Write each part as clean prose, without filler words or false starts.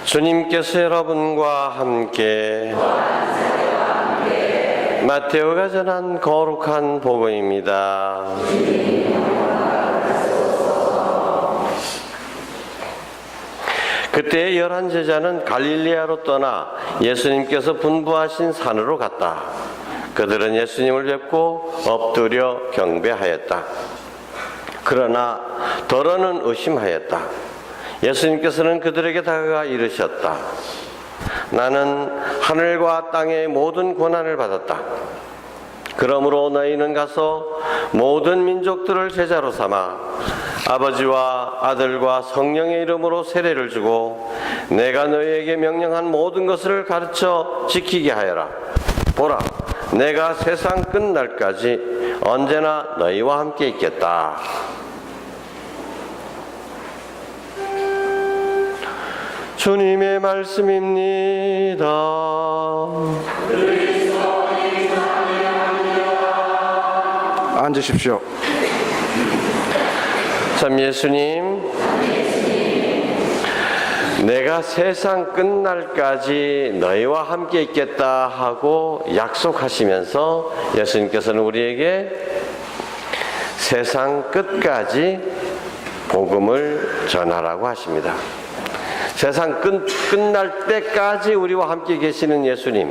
주님께서 여러분과 함께 마테오가 전한 거룩한 복음입니다. 그때 11 제자는 갈릴리아로 떠나 예수님께서 분부하신 산으로 갔다. 그들은 예수님을 뵙고 엎드려 경배하였다. 그러나 더러는 의심하였다. 예수님께서는 그들에게 다가가 이르셨다. 나는 하늘과 땅의 모든 고난을 받았다. 그러므로 너희는 가서 모든 민족들을 제자로 삼아 아버지와 아들과 성령의 이름으로 세례를 주고 내가 너희에게 명령한 모든 것을 가르쳐 지키게 하여라. 보라, 내가 세상 끝날까지 언제나 너희와 함께 있겠다. 주님의 말씀입니다. 앉으십시오. 참 예수님, 내가 세상 끝날까지 너희와 함께 있겠다 하고 약속하시면서 예수님께서는 우리에게 세상 끝까지 복음을 전하라고 하십니다. 세상 끝날 때까지 우리와 함께 계시는 예수님.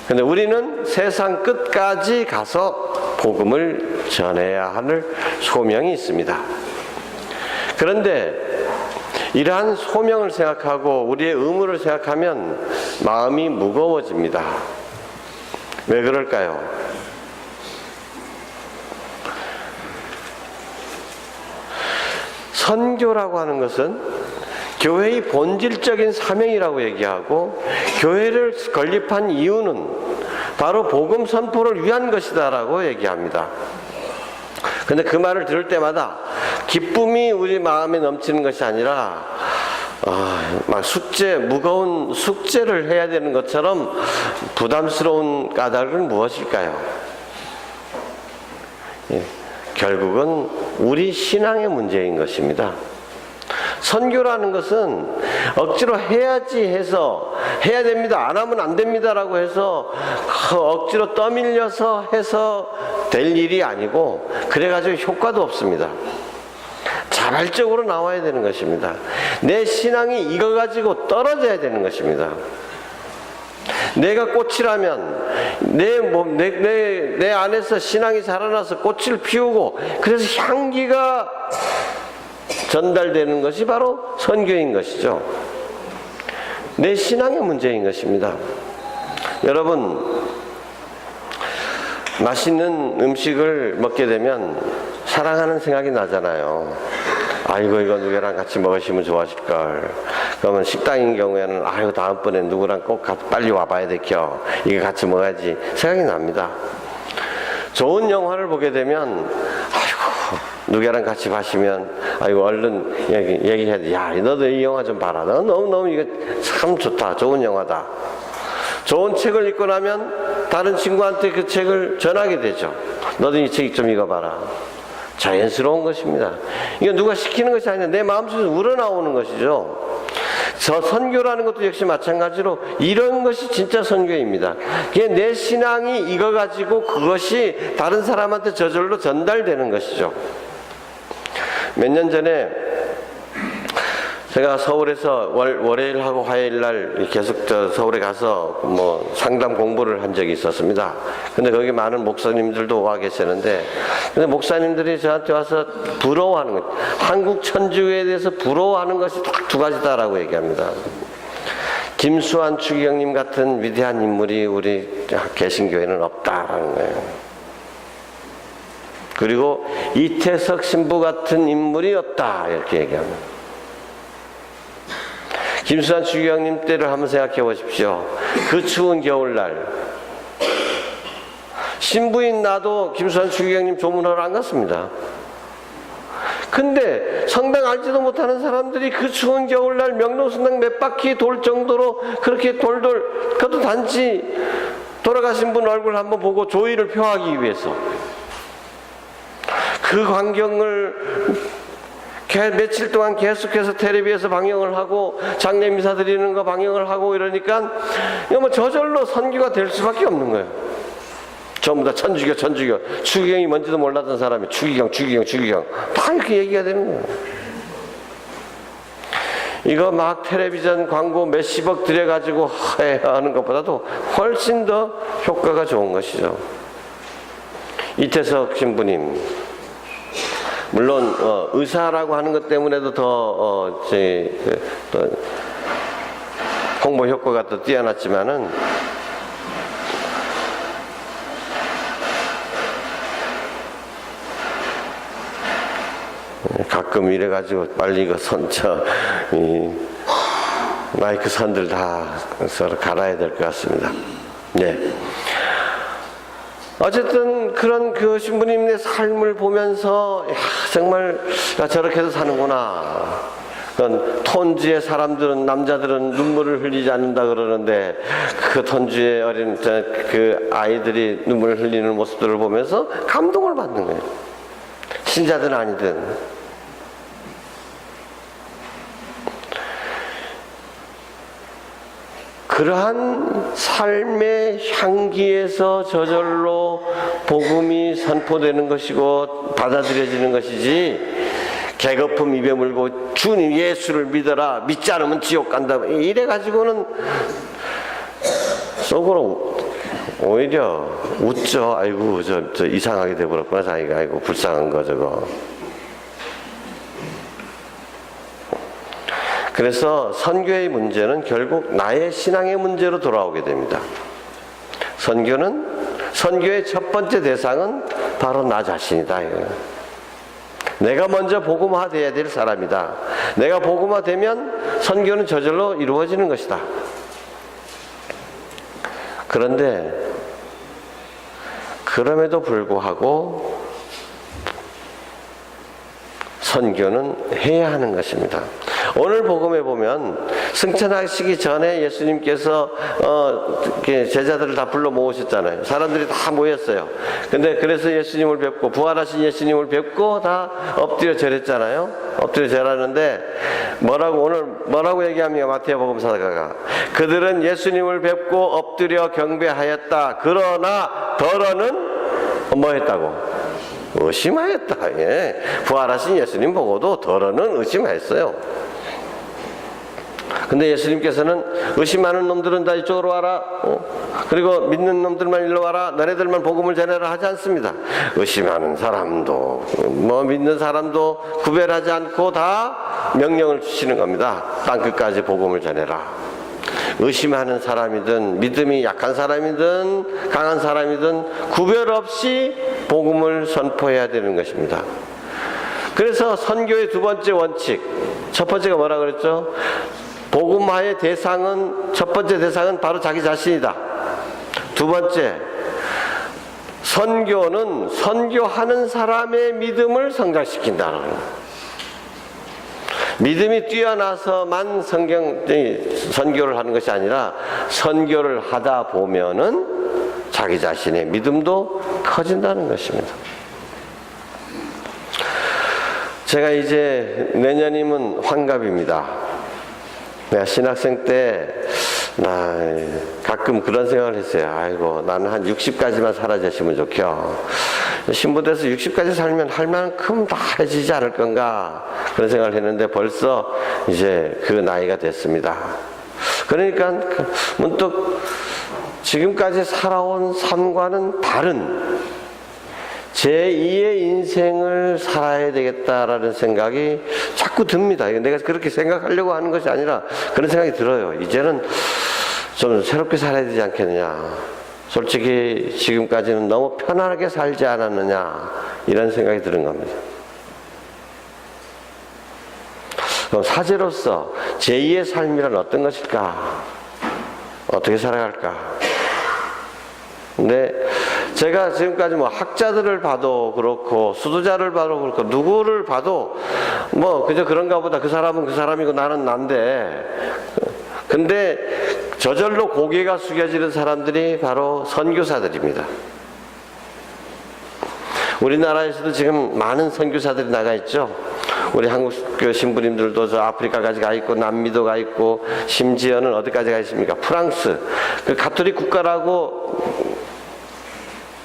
근데 우리는 세상 끝까지 가서 복음을 전해야 하는 소명이 있습니다. 그런데 이러한 소명을 생각하고 우리의 의무를 생각하면 마음이 무거워집니다. 왜 그럴까요? 선교라고 하는 것은 교회의 본질적인 사명이라고 얘기하고 교회를 건립한 이유는 바로 복음 선포를 위한 것이다라고 얘기합니다. 근데 그 말을 들을 때마다 기쁨이 우리 마음에 넘치는 것이 아니라 막 무거운 숙제를 해야 되는 것처럼 부담스러운 까닭은 무엇일까요? 결국은 우리 신앙의 문제인 것입니다. 선교라는 것은 억지로 해야지 해서 해야 됩니다, 안 하면 안 됩니다라고 해서 억지로 떠밀려서 해서 될 일이 아니고 그래가지고 효과도 없습니다. 자발적으로 나와야 되는 것입니다. 내 신앙이 이거 가지고 떨어져야 되는 것입니다. 내가 꽃이라면 내 안에서 신앙이 자라나서 꽃을 피우고 그래서 향기가 전달되는 것이 바로 선교인 것이죠. 내 신앙의 문제인 것입니다. 여러분, 맛있는 음식을 먹게 되면 사랑하는 생각이 나잖아요. 아이고, 이거 누구랑 같이 먹으시면 좋아하실걸. 그러면 식당인 경우에는 아이고, 다음번에 누구랑 꼭 빨리 와봐야 되켜. 이거 같이 먹어야지 생각이 납니다. 좋은 영화를 보게 되면 누구랑 같이 마시면 아이고 얼른 얘기해야 돼. 야, 너도 이 영화 좀 봐라. 너 너무 이거 참 좋다. 좋은 영화다. 좋은 책을 읽고 나면 다른 친구한테 그 책을 전하게 되죠. 너도 이 책 좀 읽어봐라. 자연스러운 것입니다. 이거 누가 시키는 것이 아니라 내 마음속에서 우러나오는 것이죠. 저 선교라는 것도 역시 마찬가지로 이런 것이 진짜 선교입니다. 내 신앙이 이거 가지고 그것이 다른 사람한테 저절로 전달되는 것이죠. 몇 년 전에 제가 서울에서 월요일하고 화요일날 계속 서울에 가서 상담 공부를 한 적이 있었습니다. 근데 거기 많은 목사님들도 와 계시는데, 근데 목사님들이 저한테 와서 부러워하는 것, 한국 천주교에 대해서 부러워하는 것이 딱 두 가지다라고 얘기합니다. 김수환 추기경님 같은 위대한 인물이 우리 개신교회는 없다라는 거예요. 그리고 이태석 신부 같은 인물이 없다 이렇게 얘기합니다. 김수환 추기경님 때를 한번 생각해 보십시오. 그 추운 겨울날 신부인 나도 김수환 추기경님 조문하러 안 갔습니다. 근데 성당 알지도 못하는 사람들이 그 추운 겨울날 명동성당 몇 바퀴 돌 정도로 그렇게 그것도 단지 돌아가신 분 얼굴 한번 보고 조의를 표하기 위해서 그 광경을 며칠 동안 계속해서 텔레비에서 방영을 하고 장례 미사 드리는 거 방영을 하고 이러니까 이거 뭐 저절로 선교가 될 수밖에 없는 거예요. 전부 다 천주교 추기경이 뭔지도 몰랐던 사람이 추기경 다 이렇게 얘기가 되는 거예요. 이거 막 텔레비전 광고 몇십억 들여가지고 하는 것보다도 훨씬 더 효과가 좋은 것이죠. 이태석 신부님, 물론 의사라고 하는 것 때문에도 더 홍보 효과가 더 뛰어났지만은 가끔 이래가지고 빨리 이거 마이크 선들 다 서로 갈아야 될 것 같습니다. 네. 어쨌든 그런 그 신부님의 삶을 보면서 정말 저렇게 해서 사는구나. 톤주의 사람들은, 남자들은 눈물을 흘리지 않는다 그러는데 그 톤주의 어린 그 아이들이 눈물을 흘리는 모습들을 보면서 감동을 받는 거예요. 신자든 아니든. 그러한 삶의 향기에서 저절로 복음이 선포되는 것이고 받아들여지는 것이지, 계급품 입에 물고 주님 예수를 믿어라, 믿지 않으면 지옥 간다 이래 가지고는 속으로 오히려 웃죠. 아이고 저 이상하게 돼버렸구나 자기가. 아이고 불쌍한 거 저거. 그래서 선교의 문제는 결국 나의 신앙의 문제로 돌아오게 됩니다. 선교의 첫 번째 대상은 바로 나 자신이다. 내가 먼저 복음화되어야 될 사람이다. 내가 복음화되면 선교는 저절로 이루어지는 것이다. 그런데 그럼에도 불구하고 선교는 해야 하는 것입니다. 오늘 복음에 보면 승천하시기 전에 예수님께서 제자들을 다 불러 모으셨잖아요. 사람들이 다 모였어요. 근데 그래서 예수님을 뵙고, 부활하신 예수님을 뵙고 다 엎드려 절했잖아요. 엎드려 절하는데 뭐라고 얘기합니까? 마태복음 사가가 그들은 예수님을 뵙고 엎드려 경배하였다. 그러나 더러는 뭐 했다고? 의심하였다. 예. 부활하신 예수님 보고도 더러는 의심했어요. 근데 예수님께서는 의심하는 놈들은 다 이쪽으로 와라. 그리고 믿는 놈들만 일로 와라. 너네들만 복음을 전해라 하지 않습니다. 의심하는 사람도 믿는 사람도 구별하지 않고 다 명령을 주시는 겁니다. 땅끝까지 복음을 전해라. 의심하는 사람이든 믿음이 약한 사람이든 강한 사람이든 구별 없이 복음을 선포해야 되는 것입니다. 그래서 선교의 두 번째 원칙, 첫 번째가 뭐라 그랬죠? 복음화의 대상은, 첫 번째 대상은 바로 자기 자신이다. 두 번째, 선교는 선교하는 사람의 믿음을 성장시킨다는 거예요. 믿음이 뛰어나서만 선교를 하는 것이 아니라 선교를 하다 보면은 자기 자신의 믿음도 커진다는 것입니다. 제가 이제 내년이면 환갑입니다. 내가 신학생 때 가끔 그런 생각을 했어요. 아이고 나는 한 60까지만 살아졌으면 좋겨. 신부돼서 60까지 살면 할 만큼 다 해지지 않을 건가 그런 생각을 했는데 벌써 이제 그 나이가 됐습니다. 그러니까 문득 지금까지 살아온 삶과는 다른 제2의 인생을 살아야 되겠다라는 생각이 자꾸 듭니다. 내가 그렇게 생각하려고 하는 것이 아니라 그런 생각이 들어요. 이제는 좀 새롭게 살아야 되지 않겠느냐. 솔직히 지금까지는 너무 편안하게 살지 않았느냐 이런 생각이 드는 겁니다. 그럼 사제로서 제2의 삶이란 어떤 것일까? 어떻게 살아갈까? 근데 제가 지금까지 학자들을 봐도 그렇고 수도자를 봐도 그렇고 누구를 봐도 그저 그런가 보다. 그 사람은 그 사람이고 나는 난데, 근데 저절로 고개가 숙여지는 사람들이 바로 선교사들입니다. 우리나라에서도 지금 많은 선교사들이 나가 있죠. 우리 한국 그 신부님들도 저 아프리카까지 가 있고 남미도 가 있고 심지어는 어디까지 가 있습니까? 프랑스. 그 가톨릭 국가라고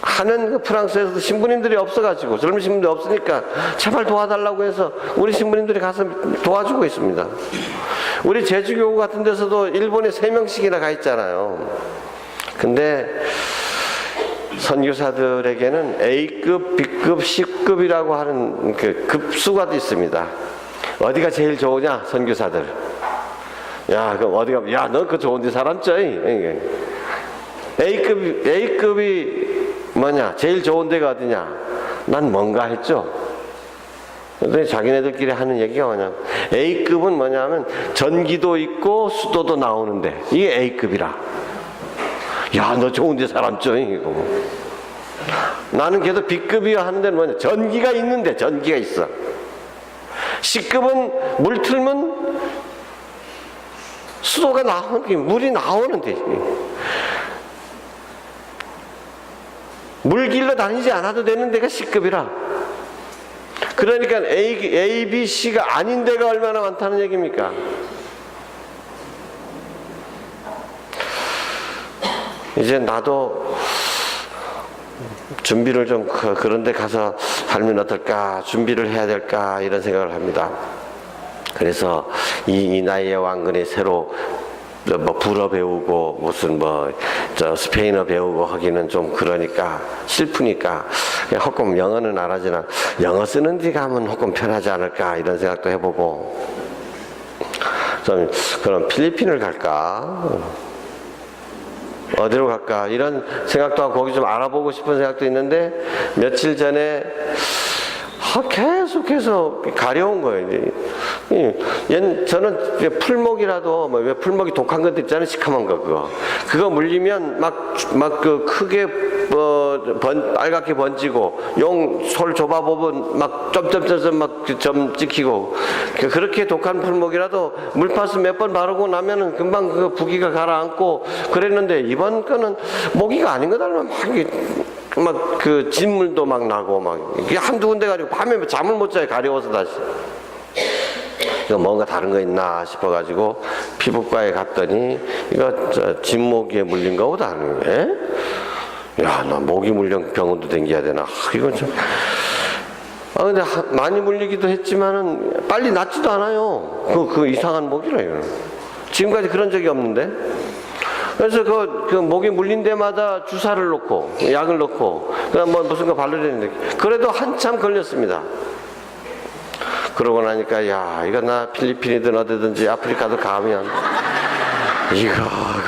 하는 그 프랑스에서도 신부님들이 없어가지고, 젊은 신부님들이 없으니까 제발 도와달라고 해서 우리 신부님들이 가서 도와주고 있습니다. 우리 제주교구 같은 데서도 일본에 3명씩이나 가 있잖아요. 근데 선교사들에게는 A급, B급, C급이라고 하는 그 급수가 있습니다. 어디가 제일 좋으냐, 선교사들. 야, 그럼 어디가, 야, 너 그 좋은 데 살았죠? A급이 뭐냐, 제일 좋은 데가 어디냐? 난 뭔가 했죠. 근데 자기네들끼리 하는 얘기가 뭐냐면, A급은 뭐냐면 전기도 있고 수도도 나오는데, 이게 A급이라. 야, 너 좋은 데 살았죠? 이거. 나는 걔도 B급이야 하는 데는 뭐냐, 전기가 있는데, 전기가 있어. C급은 물 틀면 수도가 나오는, 물이 나오는데, 물 길러 다니지 않아도 되는 데가 C급이라. 그러니까 A, B, C가 아닌 데가 얼마나 많다는 얘기입니까? 이제 나도 준비를 좀 그런 데 가서 살면 어떨까, 준비를 해야 될까, 이런 생각을 합니다. 그래서 이 나이에 왕건이 새로 뭐 불어 배우고 무슨 스페인어 배우고 하기는 좀 그러니까 슬프니까 그냥 조금 영어는 알아지나 영어 쓰는 데 가면 조금 편하지 않을까, 이런 생각도 해보고, 좀 그럼 필리핀을 갈까, 어디로 갈까, 이런 생각도 하고 거기 좀 알아보고 싶은 생각도 있는데, 며칠 전에 계속해서 가려운 거예요. 저는 풀목이라도, 왜 풀목이 독한 것도 있잖아요. 시커먼 거, 그거 물리면 막 그 크게 빨갛게 번지고, 용 솔 좁아보면 막 점점점점 막 점 찍히고, 그렇게 독한 풀목이라도 물파스 몇 번 바르고 나면은 금방 그 부기가 가라앉고 그랬는데, 이번 거는 모기가 아닌 거 달라 막 그 진물도 막 나고 막 이게 한두 군데 가지고 밤에 잠을 못 자요. 가려워서 다시. 이거 뭔가 다른 거 있나 싶어가지고 피부과에 갔더니 이거 진모기에 물린 거보다 안 해? 야, 나 모기 물린 병원도 댕겨야 되나? 이건 좀. 근데 많이 물리기도 했지만은 빨리 낫지도 않아요. 그 이상한 모기라 이거는. 지금까지 그런 적이 없는데. 그래서 그 모기 물린 데마다 주사를 놓고 약을 놓고 그다음 무슨 거 바르려는데 그래도 한참 걸렸습니다. 그러고 나니까 야, 이거 나 필리핀이든 어디든지 아프리카도 가면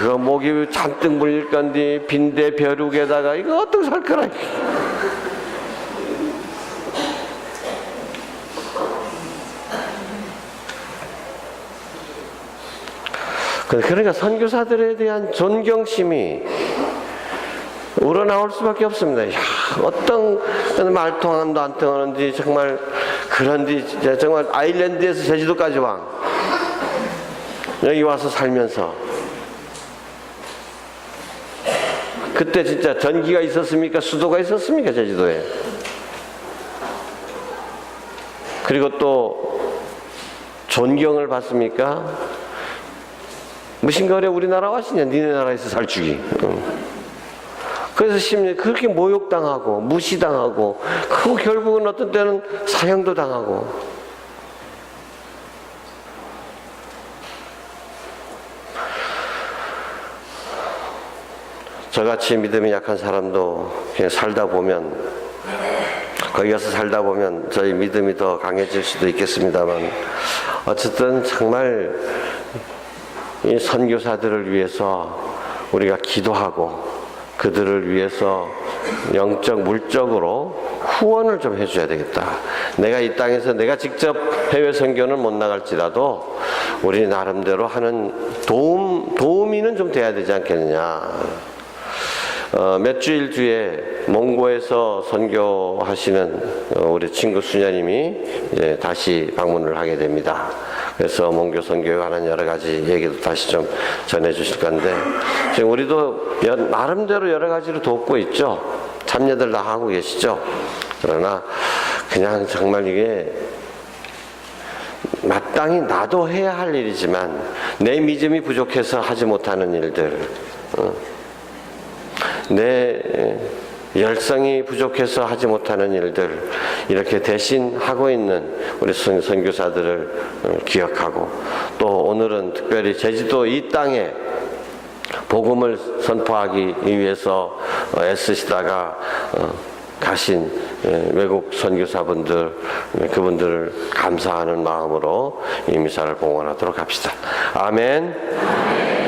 그거 모기 잔뜩 물릴 건데 빈대 벼룩에다가 이거 어떻게 살 거라. 그러니까 선교사들에 대한 존경심이 우러나올 수밖에 없습니다. 야, 어떤 말 통하는도 안 통하는지 정말 그런지 정말 아일랜드에서 제주도까지 여기 와서 살면서 그때 진짜 전기가 있었습니까? 수도가 있었습니까? 제주도에. 그리고 또 존경을 받습니까? 무신거래 우리나라 왔으냐, 니네 나라에서 살주기. 그래서 심지어 그렇게 모욕당하고 무시당하고, 그 결국은 어떤 때는 사형도 당하고. 저같이 믿음이 약한 사람도 그냥 살다 보면, 거기 가서 살다 보면 저희 믿음이 더 강해질 수도 있겠습니다만, 어쨌든 정말 이 선교사들을 위해서 우리가 기도하고 그들을 위해서 영적 물적으로 후원을 좀 해줘야 되겠다. 내가 이 땅에서 내가 직접 해외 선교는 못 나갈지라도 우리 나름대로 하는 도우미는 좀 돼야 되지 않겠느냐. 몇 주일 뒤에 몽고에서 선교하시는 우리 친구 수녀님이 이제 다시 방문을 하게 됩니다. 그래서 몽교 선교에 관한 여러 가지 얘기도 다시 좀 전해 주실 건데, 지금 우리도 나름대로 여러 가지로 돕고 있죠. 참여들 다 하고 계시죠. 그러나 그냥 정말 이게 식당이 나도 해야 할 일이지만 내 믿음이 부족해서 하지 못하는 일들, 내 열성이 부족해서 하지 못하는 일들, 이렇게 대신 하고 있는 우리 선교사들을 기억하고, 또 오늘은 특별히 제주도 이 땅에 복음을 선포하기 위해서 애쓰시다가 가신 외국 선교사분들, 그분들을 감사하는 마음으로 이 미사를 봉헌하도록 합시다. 아멘.